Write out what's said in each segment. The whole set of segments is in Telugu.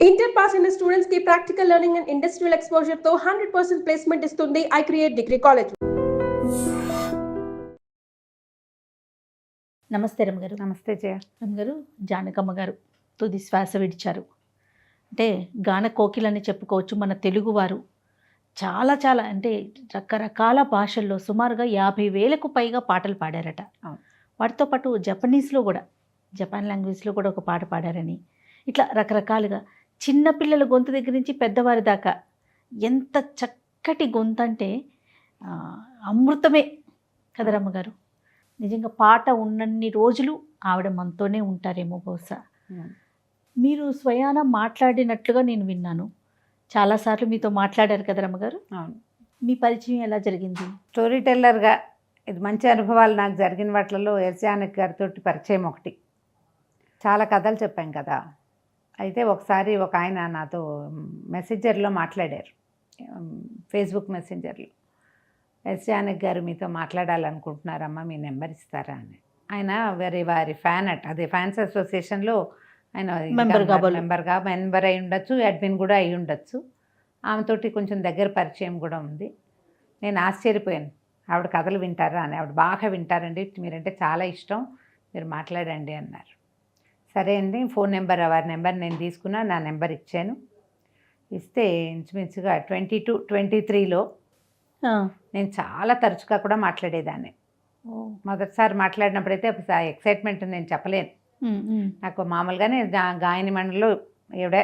ఇంటర్ పాస్ అయిన స్టూడెంట్స్ కి practical learning and industrial exposure తో 100% ప్లేస్మెంట్ ఇస్తుంది ఐ క్రియేట్ డిగ్రీ కాలేజ్. నమస్తే రమగారు. నమస్తే జయ. రమగారు, జానకమ్మ గారు తుది శ్వాస విడిచారు. అంటే గాన కోకిలని చెప్పుకోవచ్చు. మన తెలుగువారు చాలా చాలా అంటే రకరకాల భాషల్లో సుమారుగా 50,000కు పైగా పాటలు పాడారట. వాటితో పాటు జపనీస్లో కూడా, జపాన్ లాంగ్వేజ్లో కూడా ఒక పాట పాడారని, ఇట్లా రకరకాలుగా చిన్నపిల్లల గొంతు దగ్గర నుంచి పెద్దవారి దాకా ఎంత చక్కటి గొంతు అంటే అమృతమే కదా రమ్మగారు. నిజంగా పాట ఉన్నన్ని రోజులు ఆవిడ మనతోనే ఉంటారేమో బహుశా. మీరు స్వయాన మాట్లాడినట్లుగా నేను విన్నాను. చాలాసార్లు మీతో మాట్లాడారు కదా రమ్మగారు. మీ పరిచయం ఎలా జరిగింది? స్టోరీ టెల్లర్గా ఇది మంచి అనుభవాలు నాకు జరిగిన వాటిలలో ఎస్ జానకి గారితో పరిచయం ఒకటి. చాలా కథలు చెప్పాం కదా. అయితే ఒకసారి ఒక ఆయన నాతో మెసెంజర్లో మాట్లాడారు, ఫేస్బుక్ మెసెంజర్లో. ఎస్ జానకి గారు మీతో మాట్లాడాలనుకుంటున్నారమ్మా, మీ నెంబర్ ఇస్తారా అని. ఆయన వారి ఫ్యాన్ అదే ఫ్యాన్స్ అసోసియేషన్లో ఆయన మెంబర్ అయి ఉండొచ్చు, అడ్మిన్ కూడా అయి ఉండొచ్చు. ఆమెతోటి కొంచెం దగ్గర పరిచయం కూడా ఉంది. నేను ఆశ్చర్యపోయాను, ఆవిడ కథలు వింటారా అని. ఆవిడ బాగా వింటారండి, మీరంటే చాలా ఇష్టం, మీరు మాట్లాడండి అన్నారు. సరే అండి, ఫోన్ నెంబర్ వారి నెంబర్ నేను తీసుకున్నా, నా నెంబర్ ఇచ్చాను. ఇస్తే ఇంచుమించుగా 22-23లో నేను చాలా తరచుగా కూడా మాట్లాడేదాన్ని. మొదటిసారి మాట్లాడినప్పుడైతే ఎక్సైట్మెంట్ నేను చెప్పలేను. నాకు మామూలుగానే గాయని మండలిలో ఈవిడ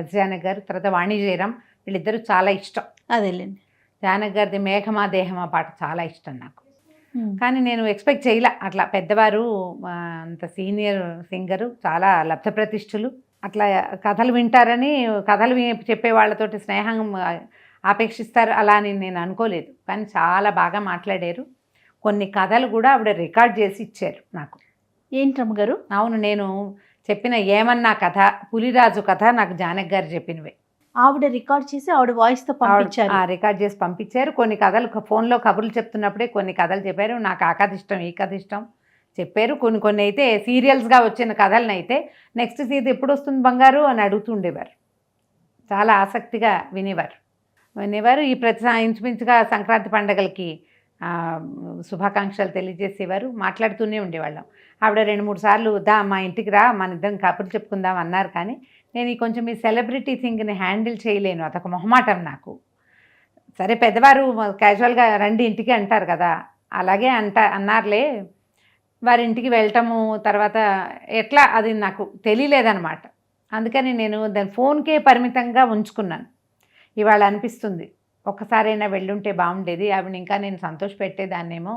ఎస్ జానకి గారు, తర్వాత వాణి జయరాం, వీళ్ళిద్దరూ చాలా ఇష్టం. అదేలేండి. జానకి గారిది మేఘమా దేహమా పాట చాలా ఇష్టం నాకు. కానీ నేను ఎక్స్పెక్ట్ చేయలే అట్లా పెద్దవారు, అంత సీనియర్ సింగరు, చాలా లబ్ధ ప్రతిష్ఠులు, అట్లా కథలు వింటారని, కథలు చెప్పే వాళ్ళతోటి స్నేహం ఆపేక్షిస్తారు అలా అని నేను అనుకోలేదు. కానీ చాలా బాగా మాట్లాడారు. కొన్ని కథలు కూడా ఆవిడ రికార్డ్ చేసి ఇచ్చారు నాకు. ఏంటి రమ్మగారు? అవును, నేను చెప్పిన ఏమన్నా కథ, పులిరాజు కథ నాకు జానకి గారు చెప్పినవే. ఆవిడ రికార్డ్ చేసి ఆవిడ వాయిస్తో పంపించారు. రికార్డ్ చేసి పంపించారు. కొన్ని కథలు ఫోన్లో కబుర్లు చెప్తున్నప్పుడే కొన్ని కథలు చెప్పారు. నాకు ఆ కథ ఇష్టం, ఈ కథ ఇష్టం చెప్పారు. కొన్ని అయితే సీరియల్స్గా వచ్చిన కథలను అయితే నెక్స్ట్ సీజన్ ఎప్పుడు వస్తుంది బంగారు అని అడుగుతుండేవారు. చాలా ఆసక్తిగా వినేవారు. ఈ ప్రతి ఇంచుమించుగా సంక్రాంతి పండగలకి శుభాకాంక్షలు తెలియజేసేవారు. మాట్లాడుతూనే ఉండేవాళ్ళం. ఆవిడ 2-3 సార్లు మా ఇంటికి రా, మన ఇద్దరం కబుర్లు చెప్పుకుందాం అన్నారు. కానీ నేను కొంచెం ఈ సెలబ్రిటీ థింగ్ని హ్యాండిల్ చేయలేను, అదొక మొహమాటం నాకు. సరే, పెద్దవారు క్యాజువల్గా రండి ఇంటికి అంటారు కదా, అలాగే అన్నారులే. వారి ఇంటికి వెళ్ళటము తర్వాత ఎట్లా అది నాకు తెలియలేదన్నమాట. అందుకని నేను దాని ఫోన్కే పరిమితంగా ఉంచుకున్నాను. ఇవాళ అనిపిస్తుంది, ఒక్కసారైనా వెళ్ళుంటే బాగుండేది, ఆవిడ ఇంకా నేను సంతోషపెట్టేదాన్నేమో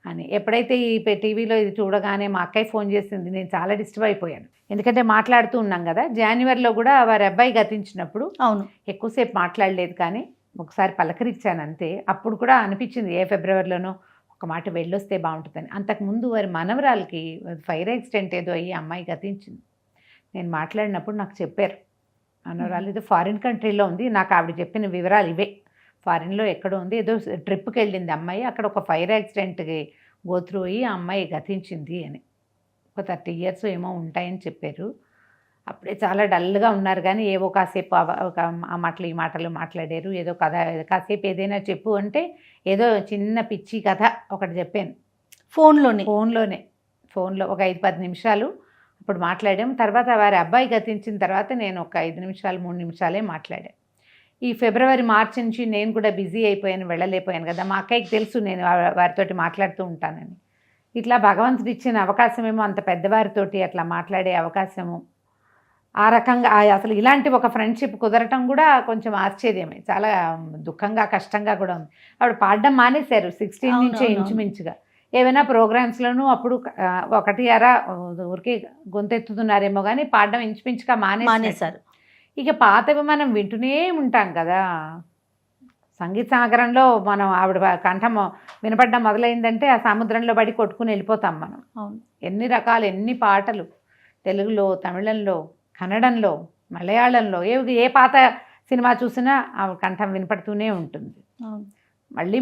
అని. ఎప్పుడైతే ఈ టీవీలో ఇది చూడగానే మా అక్కయ్య ఫోన్ చేసింది, నేను చాలా డిస్టర్బ్ అయిపోయాను. ఎందుకంటే మాట్లాడుతూ ఉన్నాం కదా. జనవరిలో కూడా వారి అబ్బాయి గతించినప్పుడు అవును ఎక్కువసేపు మాట్లాడలేదు, కానీ ఒకసారి పలకరించాను అంతే. అప్పుడు కూడా అనిపించింది ఏ ఫిబ్రవరిలోనో ఒక మాట వెళ్ళొస్తే బాగుంటుందని. అంతకుముందు వారి మనవరాలకి ఫైర్ యాక్సిడెంట్ ఏదో అయ్యి అమ్మాయి గతించింది. నేను మాట్లాడినప్పుడు నాకు చెప్పారు, మనవరాలు ఏదో ఫారిన్ కంట్రీలో ఉంది. నాకు ఆవిడ చెప్పిన వివరాలు ఇవే. ఫారిన్లో ఎక్కడో ఉంది, ఏదో ట్రిప్కి వెళ్ళింది అమ్మాయి, అక్కడ ఒక ఫైర్ యాక్సిడెంట్కి గోత్రూ అయ్యి ఆ అమ్మాయి గతించింది అని. ఒక 30 years ఏమో ఉంటాయని చెప్పారు. అప్పుడే చాలా డల్గా ఉన్నారు. కానీ ఏవో కాసేపు ఆ మాటలు ఈ మాటలు మాట్లాడారు. ఏదో కథ, కాసేపు ఏదైనా చెప్పు అంటే ఏదో చిన్న పిచ్చి కథ ఒకటి చెప్పాను ఫోన్లో ఒక 5-10 నిమిషాలు అప్పుడు మాట్లాడాం. తర్వాత వారి అబ్బాయి గతించిన తర్వాత నేను ఒక 5 నిమిషాలు 3 నిమిషాలే మాట్లాడాను. ఈ ఫిబ్రవరి మార్చి నుంచి నేను కూడా బిజీ అయిపోయాను, వెళ్ళలేకపోయాను కదా. మా అక్కయ్యకి తెలుసు నేను వారితోటి మాట్లాడుతూ ఉంటానని. ఇట్లా భగవంతుడు ఇచ్చిన అవకాశమేమో, అంత పెద్దవారితోటి అట్లా మాట్లాడే అవకాశము, ఆ రకంగా అసలు ఇలాంటి ఒక ఫ్రెండ్షిప్ కుదరటం కూడా కొంచెం ఆశ్చర్యమే. చాలా దుఃఖంగా కష్టంగా కూడా ఉంది. ఆవిడ పాడడం మానేశారు 16 నుంచే ఇంచుమించుగా. ఏవైనా ప్రోగ్రామ్స్లోనూ అప్పుడు ఒకటి అరా ఊరికే గొంతెత్తుతున్నారేమో కానీ పాడడం ఇంచుమించుగా మానేశారు. ఇక పాతవి మనం వింటూనే ఉంటాం కదా. సంగీత సాగరంలో మనం ఆవిడ కంఠం వినపడడం మొదలైందంటే ఆ సముద్రంలో పడి కొట్టుకుని వెళ్ళిపోతాం మనం. ఎన్ని రకాలు, ఎన్ని పాటలు, తెలుగులో, తమిళంలో, కన్నడంలో, మలయాళంలో, ఏ పాత సినిమా చూసినా ఆవిడ కంఠం వినపడుతూనే ఉంటుంది.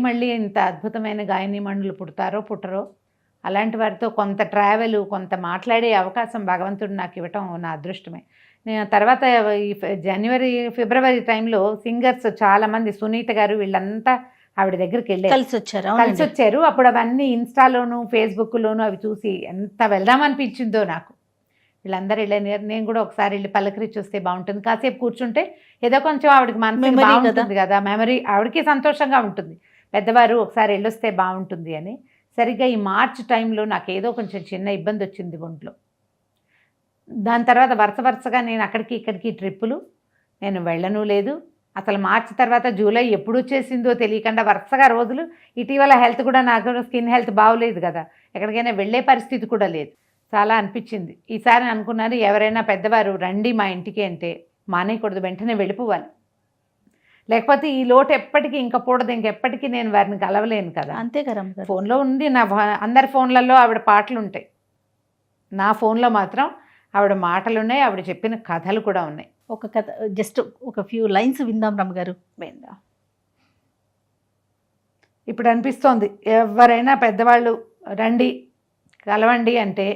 మళ్ళీ ఇంత అద్భుతమైన గాయని మండలు పుట్టరో అలాంటి వారితో కొంత ట్రావెల్, కొంత మాట్లాడే అవకాశం భగవంతుడు నాకు ఇవ్వటం నా అదృష్టమే. నేను తర్వాత ఈ జనవరి ఫిబ్రవరి టైంలో సింగర్స్ చాలామంది, సునీత గారు వీళ్ళంతా ఆవిడ దగ్గరికి వెళ్ళారు, కలిసి వచ్చారు. కలిసి వచ్చారు. అప్పుడు అవన్నీ ఇన్స్టాలోను ఫేస్బుక్లోను అవి చూసి ఎంత వెళ్దామనిపించిందో నాకు. వీళ్ళందరూ వెళ్ళారు, నేను కూడా ఒకసారి వెళ్ళి పలకరించి వస్తే బాగుంటుంది, కాసేపు కూర్చుంటే ఏదో కొంచెం ఆవిడకి మనసు బాగుంటుంది కదా, మెమరీ ఆవిడకి సంతోషంగా ఉంటుంది, పెద్దవారు ఒకసారి వెళ్ళొస్తే బాగుంటుంది అని. సరిగ్గా ఈ మార్చ్ టైంలో నాకు ఏదో కొంచెం చిన్న ఇబ్బంది వచ్చింది ఒంట్లో. దాని తర్వాత వరుసగా నేను అక్కడికి ఇక్కడికి ట్రిప్పులు, నేను వెళ్ళను లేదు. అసలు మార్చి తర్వాత జూలై ఎప్పుడు వచ్చేసిందో తెలియకుండా వరుసగా రోజులు. ఇటీవల హెల్త్ కూడా, నాకు స్కిన్ హెల్త్ బాగోలేదు కదా, ఎక్కడికైనా వెళ్ళే పరిస్థితి కూడా లేదు. చాలా అనిపించింది. ఈసారి అనుకున్నారు ఎవరైనా పెద్దవారు రండి మా ఇంటికి అంటే మానేయకూడదు, వెంటనే వెళ్ళిపోవాలి. లేకపోతే ఈ లోటు ఎప్పటికీ ఇంకా పూడదు, ఇంకెప్పటికీ నేను వారిని కలవలేను కదా. అంతే కదా. ఫోన్లో ఉంది, నా అందరి ఫోన్లలో ఆవిడ పాటలు ఉంటాయి, నా ఫోన్లో మాత్రం ఆవిడ మాటలు ఉన్నాయి, ఆవిడ చెప్పిన కథలు కూడా ఉన్నాయి. ఒక కథ జస్ట్ ఒక ఫ్యూ లైన్స్ విందాం రమ్మగారు. విందాం. ఇప్పుడు అనిపిస్తోంది ఎవరైనా పెద్దవాళ్ళు రండి కలవండి అంటే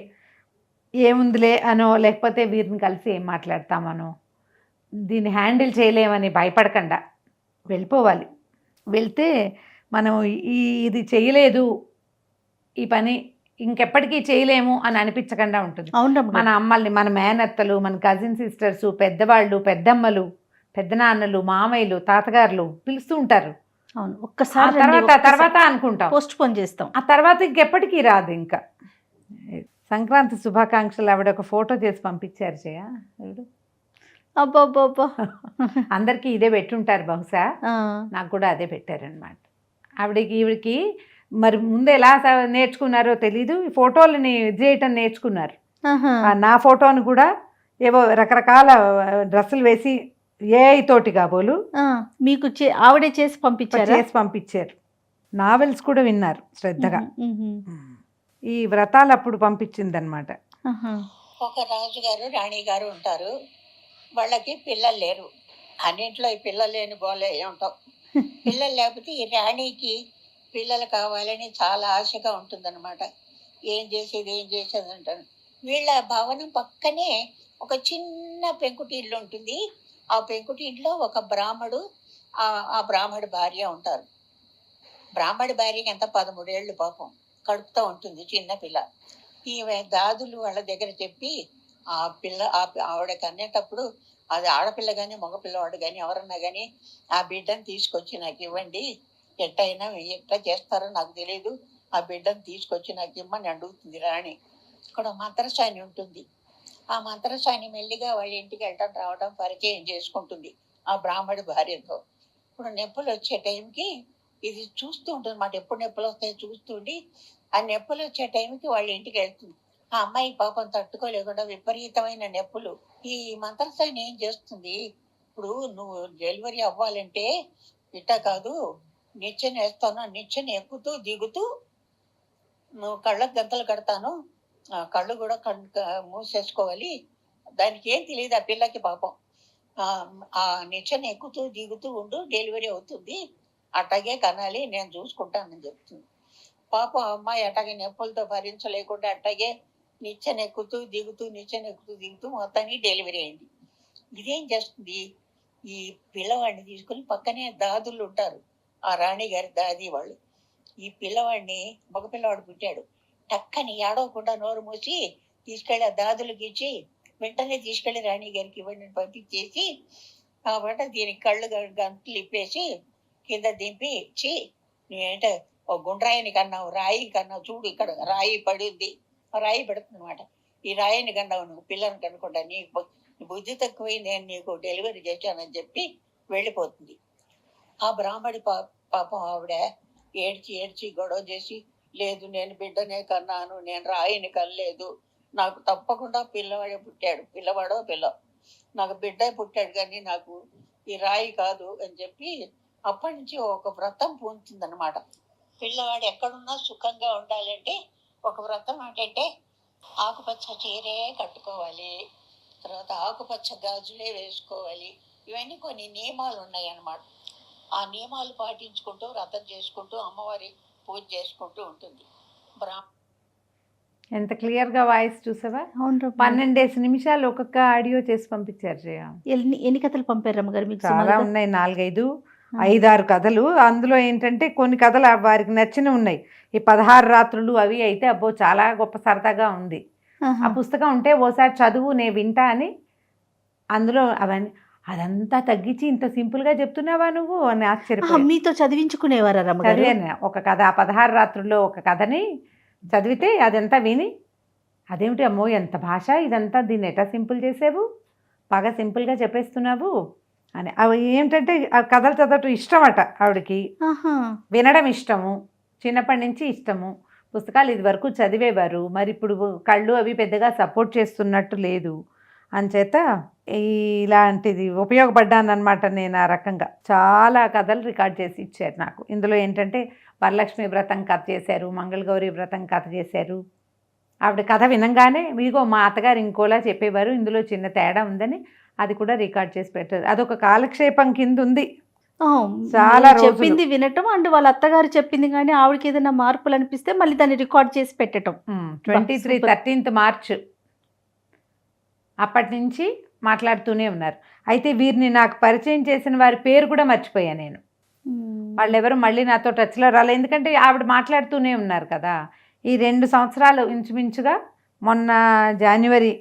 ఏముందిలే అనో, లేకపోతే వీరిని కలిసి ఏం మాట్లాడతామనో, దీన్ని హ్యాండిల్ చేయలేమని భయపడకుండా వెళ్ళిపోవాలి. వెళ్తే మనం ఇది చేయలేదు, ఈ పని ఇంకెప్పటికీ చేయలేము అని అనిపించకుండా ఉంటుంది. మన అమ్మల్ని, మన మేనత్తలు, మన కజిన్ సిస్టర్స్, పెద్దవాళ్ళు, పెద్దమ్మలు, పెద్దనాన్నలు, మామయ్యలు, తాతగారులు పిలుస్తూ ఉంటారు. అవును, ఒక్కసారి తర్వాత అనుకుంటాం, పోస్ట్ పోన్ చేస్తాం, ఆ తర్వాత ఇంకెప్పటికీ రాదు. ఇంకా సంక్రాంతి శుభాకాంక్షలు ఆవిడ ఒక ఫోటో చేసి పంపించారు జయ. అబ్బా అందరికీ ఇదే పెట్టుంటారు బహుశా, నాకు కూడా అదే పెట్టారనమాట. ఈవిడికి మరి ముందు ఎలా నేర్చుకున్నారో తెలీదు, ఈ ఫోటోలని చేయటం నేర్చుకున్నారు. నా ఫోటోని కూడా ఏవో రకరకాల డ్రెస్సులు వేసి ఏఐ తోటి కాబోలు మీకు ఆవిడే చేసి పంపించారు. నావెల్స్ కూడా విన్నారు శ్రద్ధగా. ఈ వ్రతాలు అప్పుడు పంపించిందనమాట. ఒక రాజుగారు రాణి గారు ఉంటారు, వాళ్ళకి పిల్లలు లేరు. అన్నింట్లో ఈ పిల్లలు లేని గోలే ఉంటాం. పిల్లలు లేకపోతే ఈ రాణికి పిల్లలు కావాలని చాలా ఆశగా ఉంటుందన్నమాట. ఏం చేసేది అంటాను. వీళ్ళ భవనం పక్కనే ఒక చిన్న పెంకుటి ఇల్లు ఉంటుంది. ఆ పెంకుటి ఇంట్లో ఒక బ్రాహ్మడు, ఆ బ్రాహ్మడి భార్య ఉంటారు. బ్రాహ్మడి భార్యకి ఎంత 13 ఏళ్ళు పాపం, కడుపుతూ ఉంటుంది చిన్న పిల్ల. ఈ దాదులు వాళ్ళ దగ్గర చెప్పి ఆ పిల్ల ఆవిడకి అనేటప్పుడు, అది ఆడపిల్ల కానీ మగపిల్లవాడు కానీ ఎవరన్నా కానీ ఆ బిడ్డను తీసుకొచ్చి నాకు ఇవ్వండి, ఎట్లా చేస్తారో నాకు తెలియదు, ఆ బిడ్డను తీసుకొచ్చి నాకు ఇమ్మని అడుగుతుంది రాణి. ఇక్కడ మంత్రసాని ఉంటుంది. ఆ మంత్రసాని మెల్లిగా వాళ్ళ ఇంటికి వెళ్ళటం రావడం పరిచయం చేసుకుంటుంది ఆ బ్రాహ్మడి భార్యతో. ఇప్పుడు నొప్పులు వచ్చే టైంకి ఇది చూస్తూ ఉంటుంది అన్నమాట. ఎప్పుడు నొప్పులు వస్తాయో చూస్తుండి ఆ నొప్పులు వచ్చే టైంకి వాళ్ళ ఇంటికి వెళ్తుంది. ఆ అమ్మాయి పాపం తట్టుకోలేకుండా విపరీతమైన నొప్పులు. ఈ మంత్రసాని ఏం చేస్తుంది, ఇప్పుడు నువ్వు డెలివరీ అవ్వాలంటే ఇట్ట కాదు, నిచ్చెన వేస్తాను, నిచ్చెన ఎక్కుతూ దిగుతూ నువ్వు కళ్ళకు గంతలు కడతాను, కళ్ళు కూడా మూసేసుకోవాలి. దానికి ఏం తెలియదు ఆ పిల్లకి పాపం. ఆ నిచ్చెన ఎక్కుతూ దిగుతూ ఉండు, డెలివరీ అవుతుంది, అట్టాగే కనాలి, నేను చూసుకుంటానని చెప్తుంది. పాపం అమ్మాయి అట్టాగే నొప్పులతో భరించలేకుండా అట్టాగే నిచ్చెన ఎక్కుతూ దిగుతూ మొత్తానికి డెలివరీ అయింది. ఇదేం చేస్తుంది, ఈ పిల్లవాడిని తీసుకుని పక్కనే దాదులు ఉంటారు, ఆ రాణి గారి దాది వాళ్ళు. ఈ పిల్లవాడిని, మగపిల్లవాడు పుట్టాడు, టక్కని ఏడవకుండా నోరు మూసి తీసుకెళ్ళి ఆ దాదులకి ఇచ్చి వెంటనే తీసుకెళ్ళి రాణి గారికి ఇవ్వండి పంపించేసి, కాబట్టి దీనికి కళ్ళు గంటలు ఇప్పేసి కింద దింపి ఇచ్చి, నువ్వేంటే ఓ గుండ్రాయిని కన్నావు, రాయి కన్నావు, చూడు ఇక్కడ రాయి పడింది, రాయి పెడుతుంది అనమాట. ఈ రాయిని కన్నావు, నువ్వు పిల్లని కనుకుండా నీకు బుద్ధి తక్కువై నేను నీకు డెలివరీ చేశానని చెప్పి వెళ్ళిపోతుంది. ఆ బ్రాహ్మడి పాపం ఆవిడ ఏడ్చి గొడవ చేసి, లేదు నేను బిడ్డనే కన్నాను, నేను రాయిని కనలేదు, నాకు తప్పకుండా పిల్లవాడే పుట్టాడు, పిల్లవాడో పిల్ల, నాకు బిడ్డే పుట్టాడు కానీ నాకు ఈ రాయి కాదు అని చెప్పి అప్పటి నుంచి ఒక వ్రతం పూనుతుందన్నమాట. పిల్లవాడు ఎక్కడున్నా సుఖంగా ఉండాలంటే ఒక వ్రతం ఏంటంటే ఆకుపచ్చ చీరే కట్టుకోవాలి, తర్వాత ఆకుపచ్చ గాజులే వేసుకోవాలి. ఇవన్నీ కొన్ని నియమాలు ఉన్నాయి అన్నమాట. ఆ నియమాలు పాటించుకుంటూ వ్రతం చేసుకుంటూ అమ్మవారి పూజ చేసుకుంటూ ఉంటుంది. ఎంత క్లియర్గా వాయిస్ చూసావా? అవును రమ్మగారు. 12 నిమిషాలు ఒక్కొక్క ఆడియో చేసి పంపించారు జయ. ఎన్ని కథలు పంపారు రమ్మగారు మీకు? చాలా సుమారుగా? ఉన్నాయి, 4, 5, 6 కథలు. అందులో ఏంటంటే కొన్ని కథలు వారికి నచ్చినవి ఉన్నాయి. ఈ 16 రాత్రులు అవి అయితే అబ్బో చాలా గొప్ప సరదాగా ఉంది. ఆ పుస్తకం ఉంటే ఓసారి చదువు నేను వింటా అని అందులో అవన్నీ అదంతా తగ్గించి ఇంత సింపుల్గా చెప్తున్నావా నువ్వు అని ఆశ్చర్యపోయాను. మీతో చదివించుకునేవారా రమ్మగారు? చదివాను ఒక కథ, ఆ 16 రాత్రుల్లో ఒక కథని చదివితే అదంతా విని అదేమిటి అమ్మో ఎంత భాష ఇదంతా, దీన్ని ఎట్లా సింపుల్ చేసావు, బాగా సింపుల్గా చెప్పేస్తున్నావు అని. అవి ఏంటంటే ఆ కథలు చదవటం ఇష్టం అట ఆవిడకి, వినడం ఇష్టము, చిన్నప్పటి నుంచి ఇష్టము. పుస్తకాలు ఇది వరకు చదివేవారు, మరి ఇప్పుడు కళ్ళు అవి పెద్దగా సపోర్ట్ చేస్తున్నట్టు లేదు. అంచేత ఇలాంటిది ఉపయోగపడ్డానమాట నేను. ఆ రకంగా చాలా కథలు రికార్డ్ చేసి ఇచ్చారు నాకు. ఇందులో ఏంటంటే వరలక్ష్మి వ్రతం కథ చేశారు, మంగళగౌరి వ్రతం కథ చేశారు. ఆవిడ కథ వినంగానే మీగో మా అత్తగారు ఇంకోలా చెప్పేవారు, ఇందులో చిన్న తేడా ఉందని అది కూడా రికార్డ్ చేసి పెట్టారు. అదొక కాలక్షేపం కింద ఉంది. చాలా చెప్పింది వినటం అండ్ వాళ్ళ అత్తగారు చెప్పింది కానీ ఆవిడకి ఏదైనా మార్పులు అనిపిస్తే మళ్ళీ దాన్ని రికార్డ్ చేసి పెట్టడం. 13th మార్చ్ అప్పటి నుంచి మాట్లాడుతూనే ఉన్నారు. అయితే వీరిని నాకు పరిచయం చేసిన వారి పేరు కూడా మర్చిపోయాను నేను. వాళ్ళు ఎవరు మళ్ళీ నాతో టచ్లో రాలేదు, ఎందుకంటే ఆవిడ మాట్లాడుతూనే ఉన్నారు కదా. ఈ 2 సంవత్సరాలు ఇంచుమించుగా మొన్న జనవరి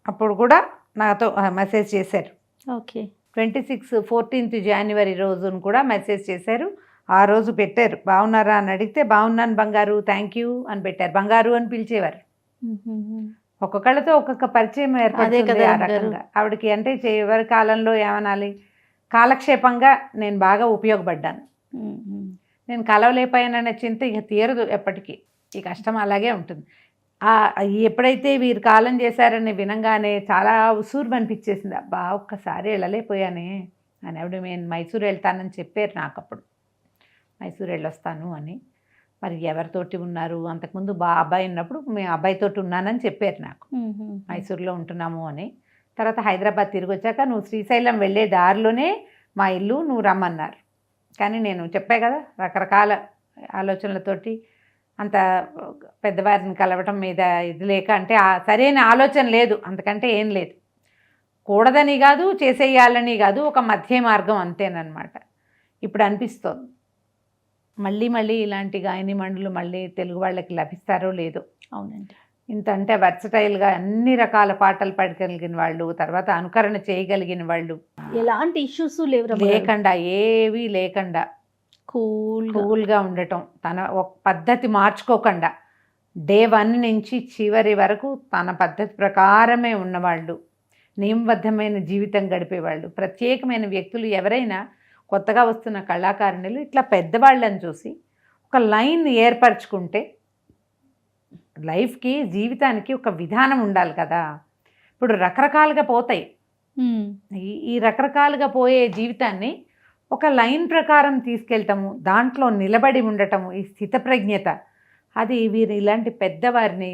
అప్పుడు కూడా నాతో మెసేజ్ చేశారు. ఓకే. 14th జనవరి రోజును కూడా మెసేజ్ చేశారు. ఆ రోజు పెట్టారు బాగున్నారా అని అడిగితే బాగున్నాను బంగారు థ్యాంక్ యూ అని పెట్టారు. బంగారు అని పిలిచేవారు. ఒక్కొక్కళ్ళతో ఒక్కొక్క పరిచయం ఏర్పడుతుంది ఆ రకంగా. ఆవిడకి అంటే చివరి కాలంలో ఏమనాలి, కాలక్షేపంగా నేను బాగా ఉపయోగపడ్డాను. నేను కలవలేకపోయాననే చింత ఇక తీరదు ఎప్పటికీ, ఈ కష్టం అలాగే ఉంటుంది. ఎప్పుడైతే వీరు కాలం చేశారని వినంగానే చాలా ఉసూరు అనిపించేసింది. అబ్బా ఒక్కసారి వెళ్ళలేకపోయానే అని. ఆవిడ నేను మైసూరు వెళ్తానని చెప్పారు నాకు అప్పుడు, మైసూరు వెళ్ళొస్తాను అని. మరి ఎవరితోటి ఉన్నారు, అంతకుముందు అబ్బాయి ఉన్నప్పుడు మేము అబ్బాయితోటి ఉన్నానని చెప్పారు నాకు, మైసూరులో ఉంటున్నాము అని. తర్వాత హైదరాబాద్ తిరిగి వచ్చాక నువ్వు శ్రీశైలం వెళ్ళే దారిలోనే మా ఇల్లు, నువ్వు రమ్మన్నారు. కానీ నేను చెప్పా కదా రకరకాల ఆలోచనలతోటి అంత పెద్దవారిని కలవటం మీద ఇది లేక, అంటే సరైన ఆలోచన లేదు, అంతకంటే ఏం లేదు. కూడదని కాదు, చేసేయాలని కాదు, ఒక మధ్య మార్గం అంతేనమాట. ఇప్పుడు అనిపిస్తోంది మళ్ళీ ఇలాంటి గాయని మండలు మళ్ళీ తెలుగు వాళ్ళకి లభిస్తారో లేదో. అవునండి. ఇంత అంటే వర్సటైల్గా అన్ని రకాల పాటలు పాడగలిగిన వాళ్ళు, తర్వాత అనుకరణ చేయగలిగిన వాళ్ళు, ఎలాంటి ఇష్యూస్ లేకుండా ఏవి లేకుండా కూల్గా ఉండటం, తన ఒక పద్ధతి మార్చుకోకుండా డే 1 నుంచి చివరి వరకు తన పద్ధతి ప్రకారమే ఉన్నవాళ్ళు, నియమబద్ధమైన జీవితం గడిపేవాళ్ళు, ప్రత్యేకమైన వ్యక్తులు. ఎవరైనా కొత్తగా వస్తున్న కళాకారుణులు ఇట్లా పెద్దవాళ్ళని చూసి ఒక లైన్ ఏర్పరచుకుంటే, లైఫ్కి జీవితానికి ఒక విధానం ఉండాలి కదా. ఇప్పుడు రకరకాలుగా పోతాయి, ఈ రకరకాలుగా పోయే జీవితాన్ని ఒక లైన్ ప్రకారం తీసుకెళ్తాము, దాంట్లో నిలబడి ఉండటము, ఈ స్థితప్రజ్ఞత, అది వీరు ఇలాంటి పెద్దవారిని,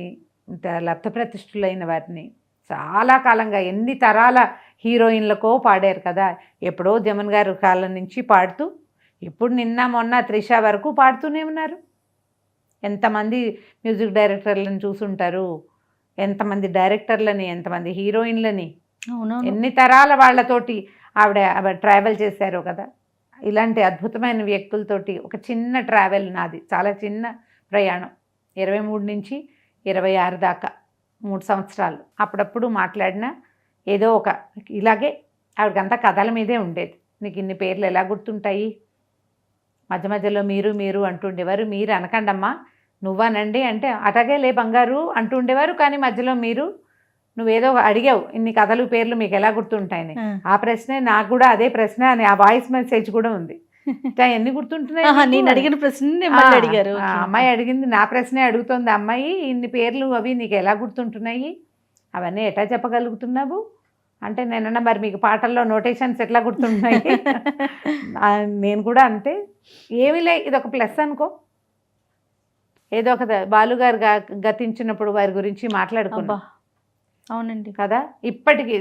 లబ్ధప్రతిష్ఠులైన వారిని చాలా కాలంగా ఎన్ని తరాల హీరోయిన్లకో పాడారు కదా. ఎప్పుడో జమన్ గారు కాలం నుంచి పాడుతూ, ఇప్పుడు నిన్న మొన్న త్రిష వరకు పాడుతూనే ఉన్నారు. ఎంతమంది మ్యూజిక్ డైరెక్టర్లను చూసుంటారు, ఎంతమంది డైరెక్టర్లని, ఎంతమంది హీరోయిన్లని, ఎన్ని తరాల వాళ్ళతోటి ఆవిడ ట్రావెల్ చేశారో కదా. ఇలాంటి అద్భుతమైన వ్యక్తులతోటి ఒక చిన్న ట్రావెల్ నాది, చాలా చిన్న ప్రయాణం, 23 నుంచి 26 దాకా 3 సంవత్సరాలు. అప్పుడప్పుడు మాట్లాడినా ఏదో ఒక ఇలాగే ఆవిడకంతా కథల మీదే ఉండేది. నీకు ఇన్ని పేర్లు ఎలా గుర్తుంటాయి, మధ్య మధ్యలో మీరు అంటుండేవారు. మీరు అనకండమ్మా నువ్వనండి అంటే అటగే లే బంగారు అంటుండేవారు. కానీ మధ్యలో నువ్వేదో అడిగావు, ఇన్ని కథలు పేర్లు మీకు ఎలా గుర్తుంటాయని. ఆ ప్రశ్నే నాకు కూడా అదే ప్రశ్న అని ఆ వాయిస్ మెసేజ్ కూడా ఉంది. ఎన్ని గుర్తుంటున్నాయి నేను అడిగిన ప్రశ్న అడిగారు. అమ్మాయి అడిగింది నా ప్రశ్నే అడుగుతోంది. అమ్మాయి ఇన్ని పేర్లు అవి నీకు ఎలా గుర్తుంటున్నాయి, అవన్నీ ఎట్లా చెప్పగలుగుతున్నావు అంటే, నేనన్నా మరి మీకు పాటల్లో నోటేషన్స్ ఎట్లా గుర్తుంటున్నాయి. నేను కూడా అంతే, ఏమీ లే, ఇదొక ప్లస్ అనుకో. ఏదో ఒక బాలుగారు గతించినప్పుడు వారి గురించి మాట్లాడుకున్నా. అవునండి కదా. ఇప్పటికీ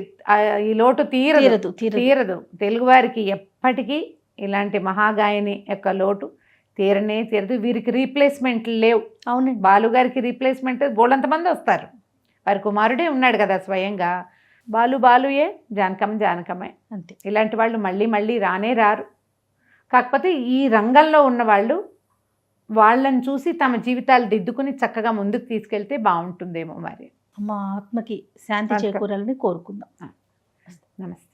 ఈ లోటు తీరదు. తెలుగువారికి ఎప్పటికీ ఇలాంటి మహాగాయని యొక్క లోటు తీరనే తీరదు. వీరికి రీప్లేస్మెంట్లు లేవు. అవునండి. బాలుగారికి రీప్లేస్మెంట్ బోళ్ళంతమంది వస్తారు. వారి కుమారుడే ఉన్నాడు కదా స్వయంగా. బాలుయే, జానకమ్మ జానకమ్మే. అంతే. ఇలాంటి వాళ్ళు మళ్ళీ మళ్ళీ రానే రారు. కాకపోతే ఈ రంగంలో ఉన్నవాళ్ళు వాళ్ళని చూసి తమ జీవితాలు దిద్దుకుని చక్కగా ముందుకు తీసుకెళ్తే బాగుంటుందేమో మరి. మా ఆత్మకి శాంతి చేకూరాలని కోరుకుందాం. నమస్తే.